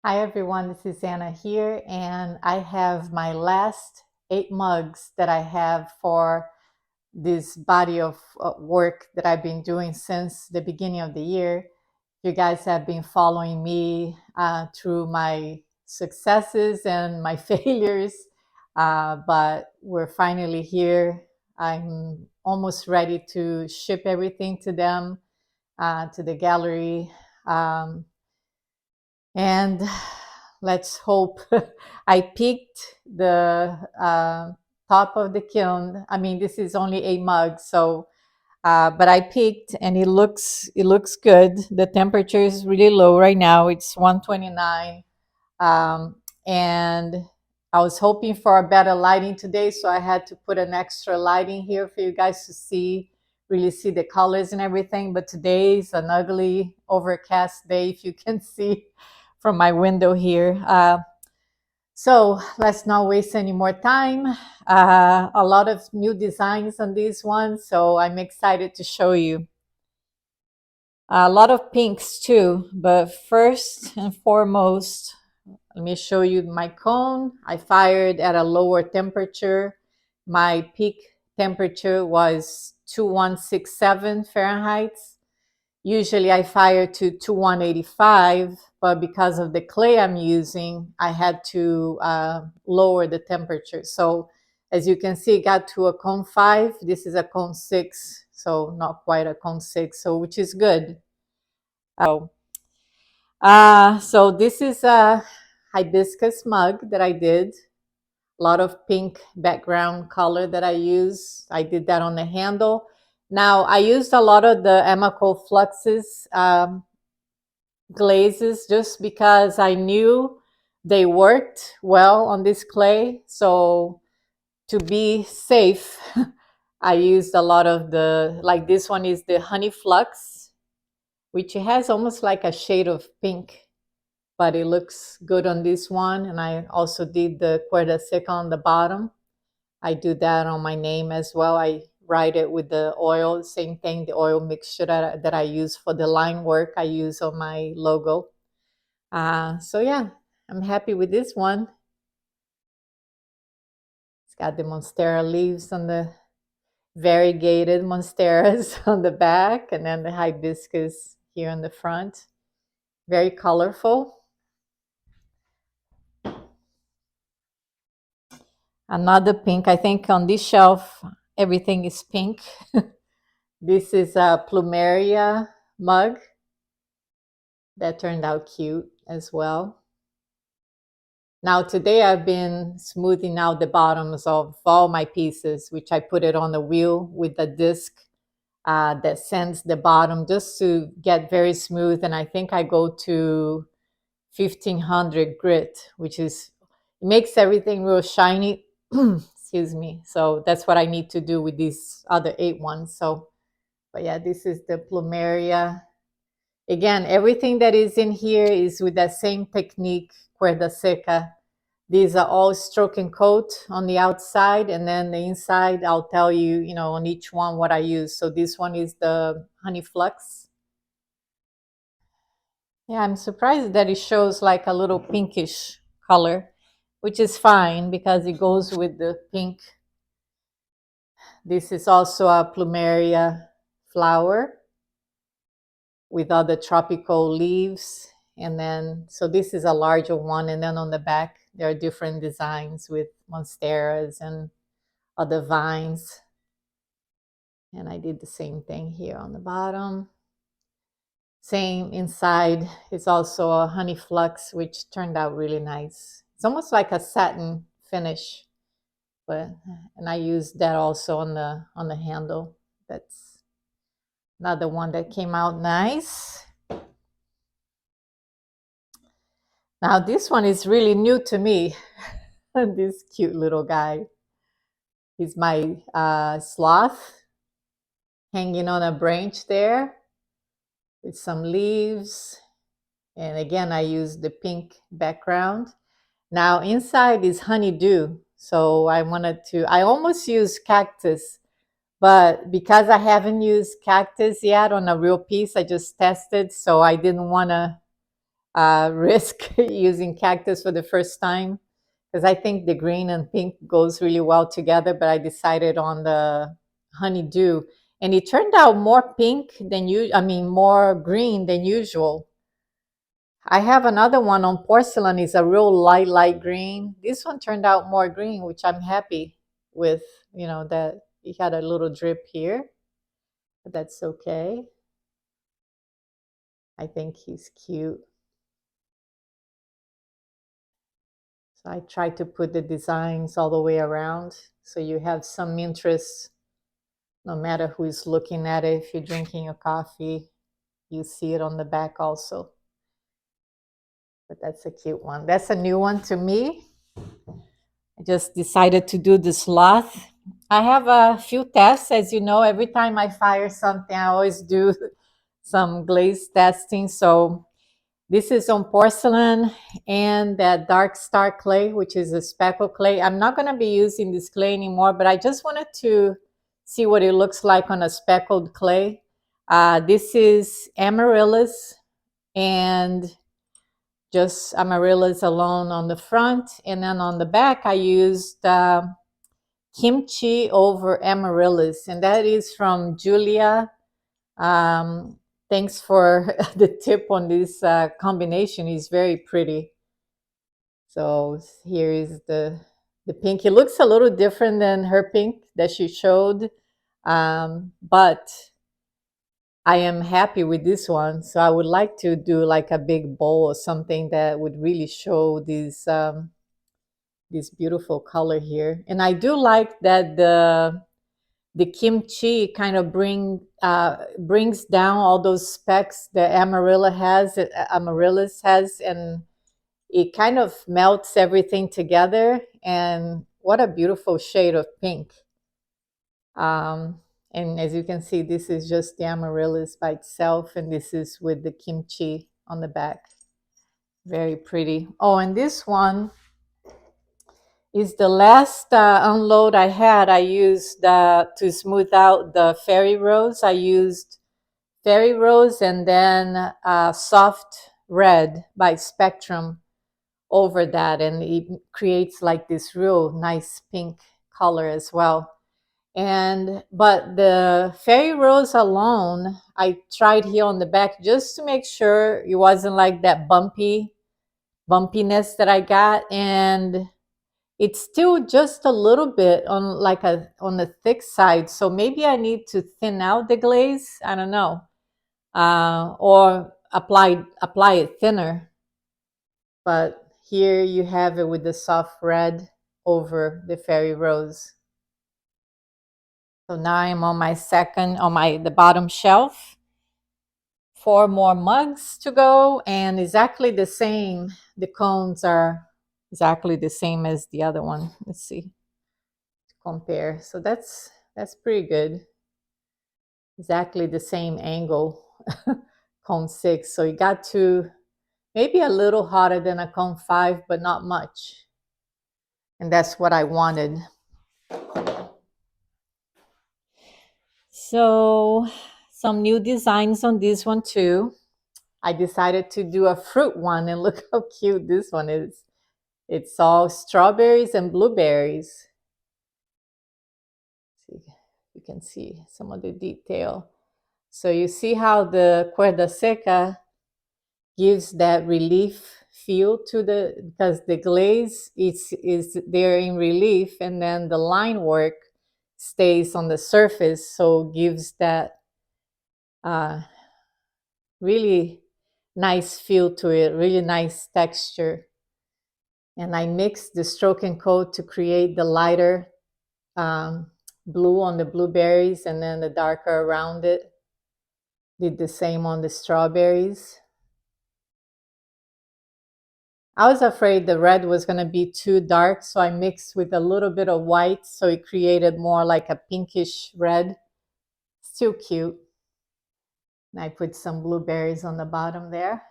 Hi everyone, this is Anna here, and I have my last 8 mugs that I have for this body of work that I've been doing since the beginning of the year. You guys have been following me through my successes and my failures, but we're finally here. I'm almost ready to ship everything to them, to the gallery. Um, and let's hope. I peaked the top of the kiln. I mean, this is only 8 mugs, so but I peaked and it looks good. The temperature is really low right now. It's 129, um, and I was hoping for a better lighting today, so I had to put an extra lighting here for you guys to really see the colors and everything. But today is an ugly, overcast day, if you can see from my window here. So let's not waste any more time. A lot of new designs on these ones, so I'm excited to show you. A lot of pinks too, but first and foremost, let me show you my cone. I fired at a lower temperature. My peak temperature was 2167 Fahrenheit. Usually I fire to 2185, but because of the clay I'm using, I had to lower the temperature. So as you can see, it got to a cone 5. This is a cone 6, so not quite a cone 6, so which is good. Oh, so this is a hibiscus mug that I did. A lot of pink background color that I use. I did that on the handle. Now I used a lot of the Amaco fluxes glazes just because I knew they worked well on this clay. So to be safe, I used a lot of like this one is the honey flux, which has almost like a shade of pink, but it looks good on this one. And I also did the cuerda seca on the bottom. I do that on my name as well. I write it with the oil, same thing, the oil mixture that I use for the line work I use on my logo. So yeah, I'm happy with this one. It's got the monstera leaves on the variegated monsteras on the back, and then the hibiscus here on the front. Very colorful. Another pink. I think on this shelf everything is pink. This is a plumeria mug that turned out cute as well. Now today I've been smoothing out the bottoms of all my pieces, which I put it on the wheel with the disc that sends the bottom just to get very smooth. And I think I go to 1500 grit, which is it makes everything real shiny. Excuse me. So that's what I need to do with these other 8 ones. So, but yeah, this is the plumeria. Again, everything that is in here is with that same technique, cuerda seca. These are all stroke and coat on the outside, and then the inside, I'll tell you, on each one what I use. So this one is the honey flux. Yeah, I'm surprised that it shows like a little pinkish color, which is fine because it goes with the pink. This is also a plumeria flower with other tropical leaves. And then, so this is a larger one. And then on the back, there are different designs with monsteras and other vines. And I did the same thing here on the bottom. Same inside is also a honey flux, which turned out really nice. It's almost like a satin finish, but and I used that also on the handle. That's another one that came out nice. Now this one is really new to me. This cute little guy. He's my sloth hanging on a branch there with some leaves. And again, I use the pink background. Now inside is honeydew. So I almost use cactus, but because I haven't used cactus yet on a real piece, I just tested. So I didn't want to risk using cactus for the first time, because I think the green and pink goes really well together, but I decided on the honeydew, and it turned out more pink than more green than usual. I have another one on porcelain, is a real light green. This one turned out more green, which I'm happy with, that he had a little drip here, but that's okay. I think he's cute. So I try to put the designs all the way around so you have some interest no matter who is looking at it. If you're drinking a coffee, you see it on the back also. But that's a cute one. That's a new one to me. I just decided to do the sloth. I have a few tests, as you know. Every time I fire something, I always do some glaze testing. So this is on porcelain and that dark star clay, which is a speckle clay. I'm not going to be using this clay anymore, but I just wanted to see what it looks like on a speckled clay. This is Amarillis, and just Amarillis alone on the front. And then on the back, I used Kimchi over Amarillis, and that is from Julia. Thanks for the tip on this combination. It's very pretty. So here is the pink. It looks a little different than her pink that she showed, but I am happy with this one. So I would like to do like a big bowl or something that would really show this beautiful color here. And I do like that the kimchi kind of brings down all those specks that Amaryllis has, and it kind of melts everything together. And what a beautiful shade of pink. And as you can see, this is just the Amaryllis by itself, and this is with the kimchi on the back. Very pretty. Oh, and this one is the last unload I had. I used to smooth out the fairy rose. I used fairy rose and then soft red by Spectrum over that, and it creates like this real nice pink color as well. But the fairy rose alone, I tried here on the back just to make sure it wasn't like that bumpiness that I got, and it's still just a little bit on the thick side. So maybe I need to thin out the glaze. I don't know, or apply it thinner. But here you have it with the soft red over the fairy rose. So now I'm on my the bottom shelf. 4 more mugs to go, and exactly the same. The cones are exactly the same as the other one. Let's see, compare. So that's pretty good. Exactly the same angle, cone 6. So you got to maybe a little hotter than a cone 5, but not much. And that's what I wanted. So some new designs on this one too. I decided to do a fruit one, and look how cute this one is. It's all strawberries and blueberries. See, you can see some of the detail. So you see how the cuerda seca gives that relief feel to because the glaze is there in relief, and then the line work stays on the surface, so gives that really nice feel to it, really nice texture. And I mixed the Stroke and Coat to create the lighter blue on the blueberries, and then the darker around it. Did the same on the strawberries. I was afraid the red was going to be too dark, so I mixed with a little bit of white, so it created more like a pinkish red. Still cute. And I put some blueberries on the bottom there.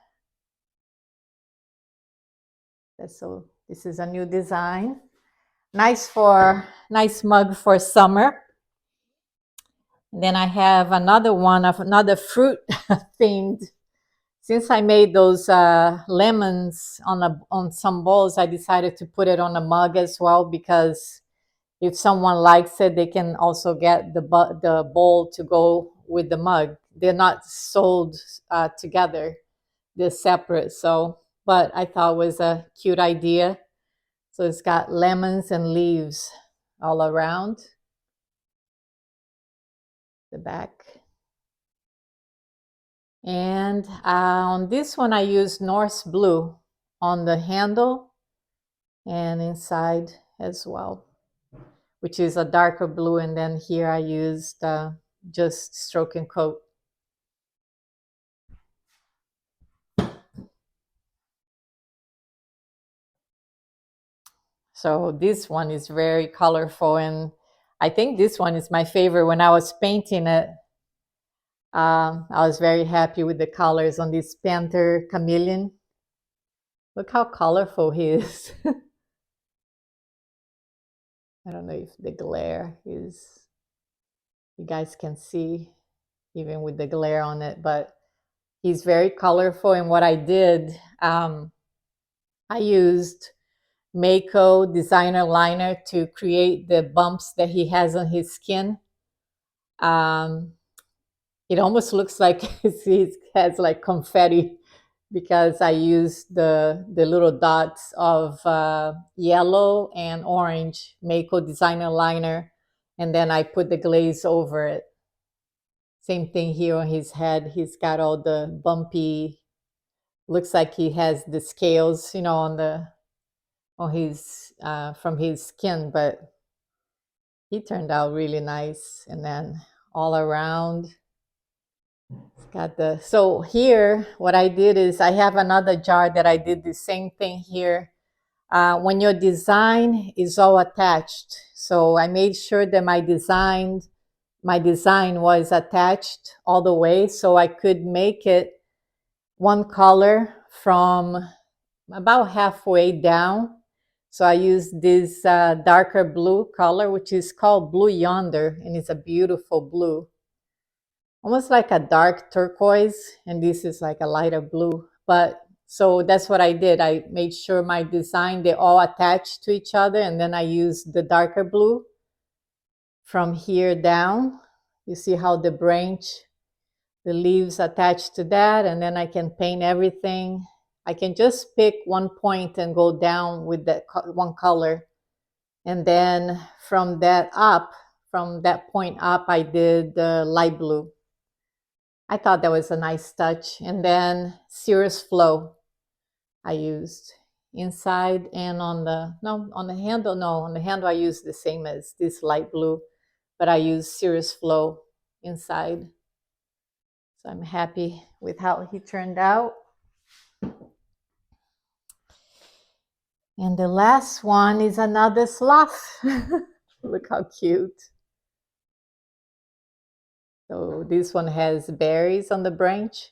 So this is a new design. Nice mug for summer. And then I have another one of another fruit themed since I made those lemons on some bowls, I decided to put it on a mug as well, because if someone likes it, they can also get the bowl to go with the mug. They're not sold together; they're separate. So, but I thought it was a cute idea. So it's got lemons and leaves all around the back. And on this one, I used Norse blue on the handle and inside as well, which is a darker blue. And then here I used just Stroke&Coat. So this one is very colorful, and I think this one is my favorite. When I was painting it, I was very happy with the colors on this Panther Chameleon. Look how colorful he is. I don't know if the glare is, you guys can see even with the glare on it, but he's very colorful. And what I did, I used Mako designer liner to create the bumps that he has on his skin. It almost looks like he has like confetti, because I used the little dots of yellow and orange Mako designer liner, and then I put the glaze over it. Same thing here on his head. He's got all the bumpy, looks like he has the scales, you know, on his from his skin, but he turned out really nice. And then all around, it's got the, so here what I did is I have another jar that I did the same thing here. When your design is all attached, so I made sure that my design was attached all the way, so I could make it one color from about halfway down. So I used this darker blue color, which is called Blue Yonder, and it's a beautiful blue, almost like a dark turquoise, and this is like a lighter blue. But so that's what I did. I made sure my design, they all attached to each other, and then I used the darker blue from here down. You see how the branch, the leaves attached to that, and then I can paint everything. I can just pick one point and go down with that one color. And then from that point up, I did the light blue. I thought that was a nice touch. And then Cirrus Flow I used inside and on the handle I used the same as this light blue, but I used Cirrus Flow inside. So I'm happy with how he turned out. And the last one is another sloth. Look how cute. So this one has berries on the branch,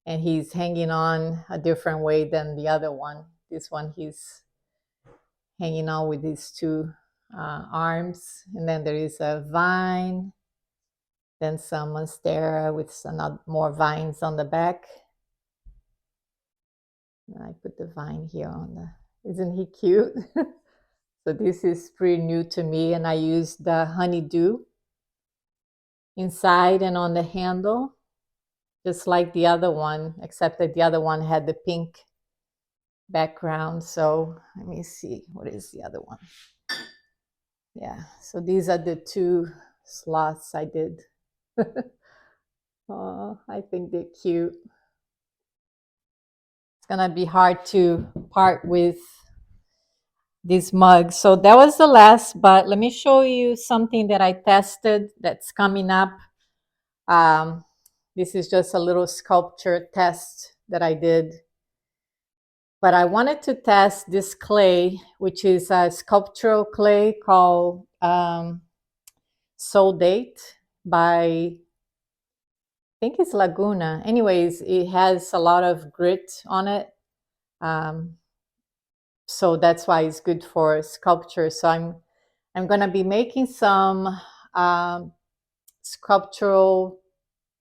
and he's hanging on a different way than the other one. This one, he's hanging on with these two arms. And then there is a vine, then some monstera with some more vines on the back. And I put the vine here on the, isn't he cute? So this is pretty new to me, and I used the honeydew inside and on the handle, just like the other one, except that the other one had the pink background. So let me see, what is the other one? Yeah, so these are the two sloths I did. Oh, I think they're cute. It's gonna be hard to part with these mugs. So that was the last, but let me show you something that I tested that's coming up. This is just a little sculpture test that I did. But I wanted to test this clay, which is a sculptural clay called Soul Date by, I think it's Laguna. Anyways, it has a lot of grit on it. So that's why it's good for sculpture. So I'm going to be making some sculptural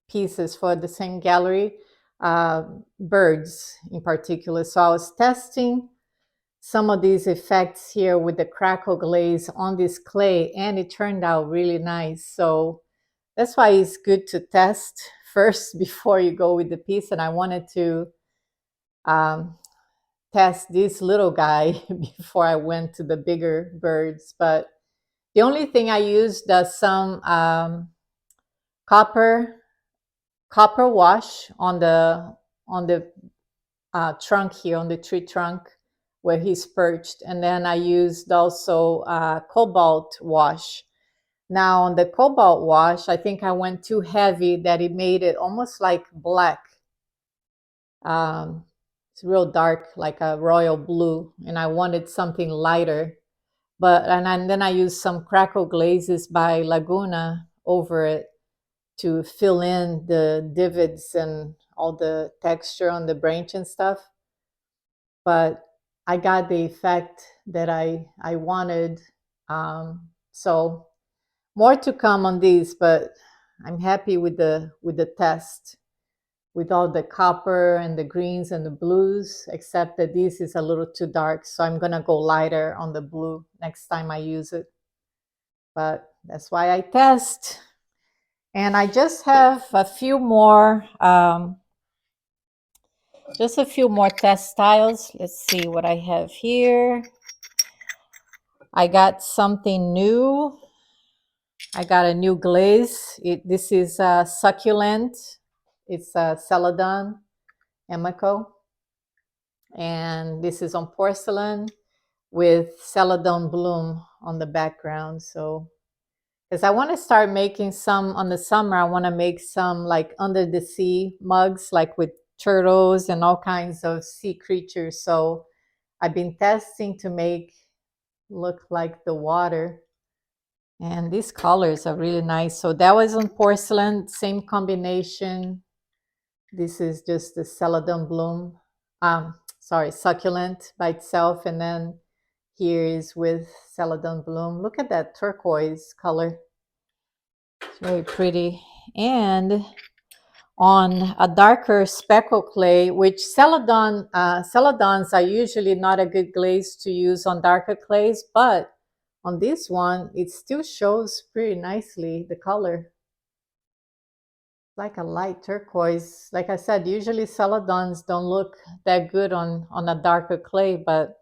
pieces for the same gallery. birds in particular. So I was testing some of these effects here with the crackle glaze on this clay, and it turned out really nice. So that's why it's good to test first before you go with the piece. And I wanted to test this little guy before I went to the bigger birds. But the only thing I used some copper wash on the trunk here, on the tree trunk where he's perched, and then I used also cobalt wash. Now on the cobalt wash, I think I went too heavy, that it made it almost like black. It's real dark, like a royal blue, and I wanted something lighter. And then I used some crackle glazes by Laguna over it to fill in the divots and all the texture on the branch and stuff. But I got the effect that I wanted. So more to come on these, but I'm happy with the test, with all the copper and the greens and the blues, except that this is a little too dark. So I'm gonna go lighter on the blue next time I use it. But that's why I test. And I just have a few more, test styles. Let's see what I have here. I got something new. I got a new glaze. This is succulent. It's Celadon Amico. And this is on porcelain with Celadon bloom on the background. So, because I want to start making some on the summer, I want to make some like under the sea mugs, like with turtles and all kinds of sea creatures. So I've been testing to make look like the water. And these colors are really nice. So that was on porcelain, same combination. This is just the Celadon bloom. Succulent by itself. And then here is with Celadon bloom. Look at that turquoise color. It's very pretty. And on a darker speckle clay, which Celadons are usually not a good glaze to use on darker clays, but on this one, it still shows pretty nicely the color. Like a light turquoise. Like I said, usually Celadons don't look that good on a darker clay, but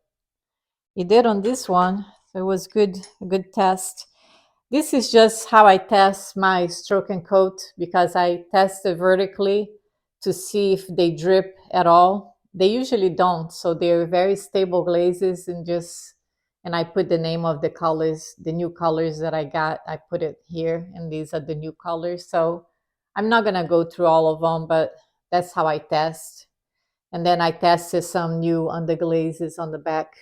it did on this one. So it was a good test. This is just how I test my Stroke&Coat, because I test it vertically to see if they drip at all. They usually don't, so they're very stable glazes, and I put the name of the colors, the new colors that I got. I put it here, and these are the new colors. So I'm not gonna go through all of them, but that's how I test. And then I tested some new underglazes on the back.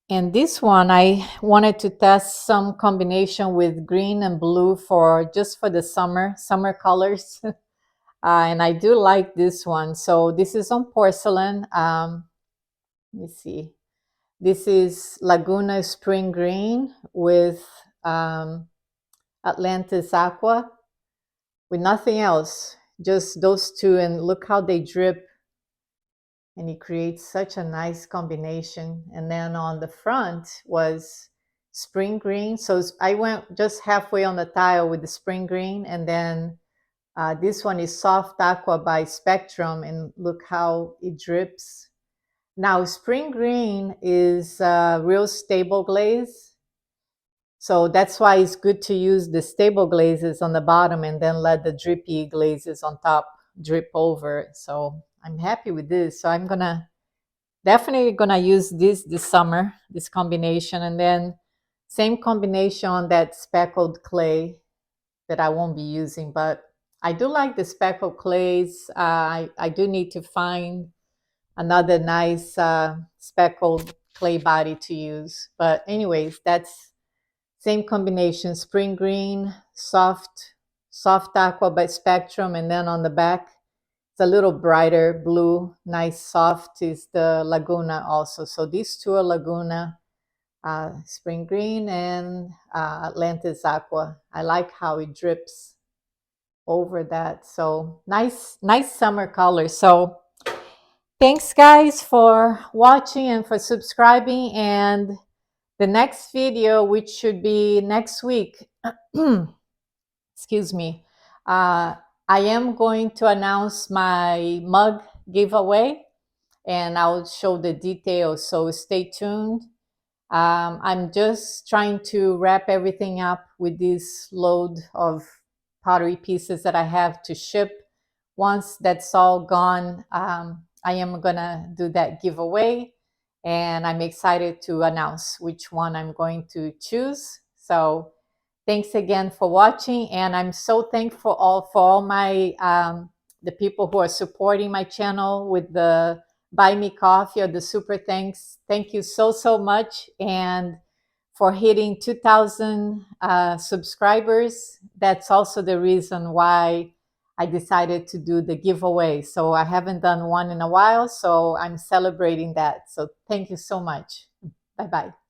And this one, I wanted to test some combination with green and blue just for the summer colors. And I do like this one. So this is on porcelain. Let me see. This is Laguna Spring Green with Atlantis Aqua, with nothing else, just those two. And look how they drip. And it creates such a nice combination. And then on the front was spring green. So I went just halfway on the tile with the spring green. And then this one is soft aqua by Spectrum. And look how it drips. Now, spring green is a real stable glaze. So that's why it's good to use the stable glazes on the bottom and then let the drippy glazes on top drip over. So I'm happy with this. So I'm definitely gonna use this summer, this combination, and then same combination on that speckled clay that I won't be using. But I do like the speckled clays. I do need to find another nice speckled clay body to use. But anyways, that's same combination, spring green, soft aqua by Spectrum, and then on the back, it's a little brighter blue, nice soft is the Laguna also. So these two are Laguna, spring green and Atlantis Aqua. I like how it drips. over that. So nice, nice summer color. So thanks guys for watching and for subscribing. And the next video, which should be next week, excuse me, I am going to announce my mug giveaway and I'll show the details. So stay tuned. I'm just trying to wrap everything up with this load of pottery pieces that I have to ship. Once that's all gone, I am gonna do that giveaway, and I'm excited to announce which one I'm going to choose. So thanks again for watching, and I'm so thankful for all my the people who are supporting my channel with the buy me coffee or the super thanks. Thank you so much, and for hitting 2,000 subscribers. That's also the reason why I decided to do the giveaway. So I haven't done one in a while, so I'm celebrating that. So thank you so much. Bye bye.